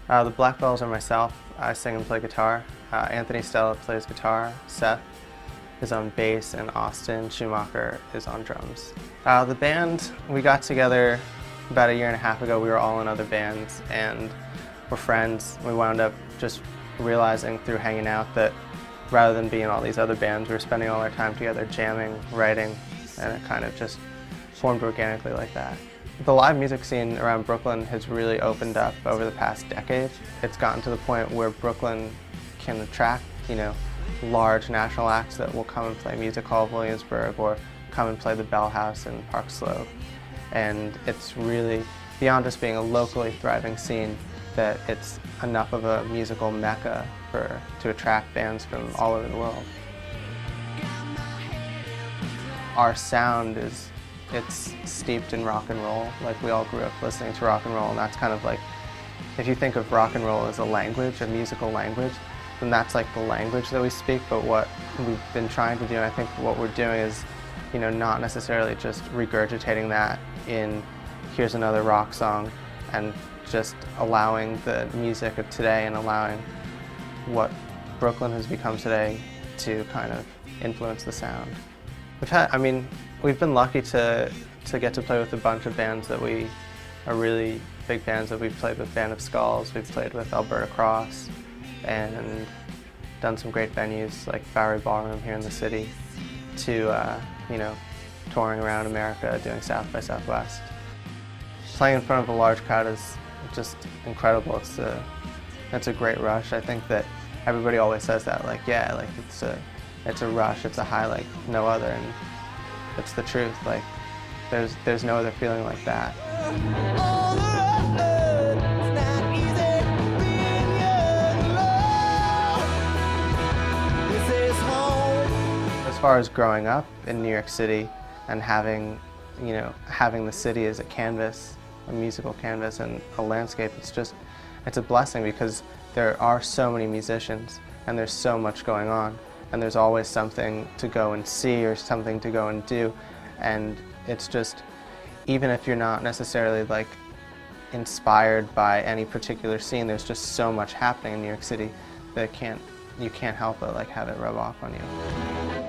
The Black Bells are myself. I sing and play guitar. Anthony Stella plays guitar. Seth is on bass, and Austin Schumacher is on drums. The band, we got together about a year and a half ago. We were all in other bands and we're friends. We wound up just realizing through hanging out that rather than being in all these other bands, we were spending all our time together jamming, writing, and it kind of just formed organically like that. The live music scene around Brooklyn has really opened up over the past decade. It's gotten to the point where Brooklyn can attract, large national acts that will come and play Music Hall of Williamsburg or come and play the Bell House in Park Slope. And it's really, beyond just being a locally thriving scene, that it's enough of a musical mecca to attract bands from all over the world. Our sound it's steeped in rock and roll. Like, we all grew up listening to rock and roll, and that's kind of like, if you think of rock and roll as a language, a musical language, then that's like the language that we speak. But what we've been trying to do, and I think what we're doing is, not necessarily just regurgitating that in here's another rock song, and just allowing the music of today and allowing what Brooklyn has become today to kind of influence the sound. We've been lucky to get to play with a bunch of bands that we are really big fans of. We've played with Band of Skulls, we've played with Alberta Cross, and done some great venues like Bowery Ballroom here in the city, to touring around America, doing South by Southwest. Playing in front of a large crowd is just incredible. It's a great rush. I think that everybody always says that, it's a rush, it's a high like no other, and it's the truth. Like, there's no other feeling like that. As far as growing up in New York City and having the city as a canvas, a musical canvas and a landscape, it's a blessing, because there are so many musicians and there's so much going on, and there's always something to go and see or something to go and do. And it's just, even if you're not necessarily like inspired by any particular scene, there's just so much happening in New York City that you can't help but like have it rub off on you.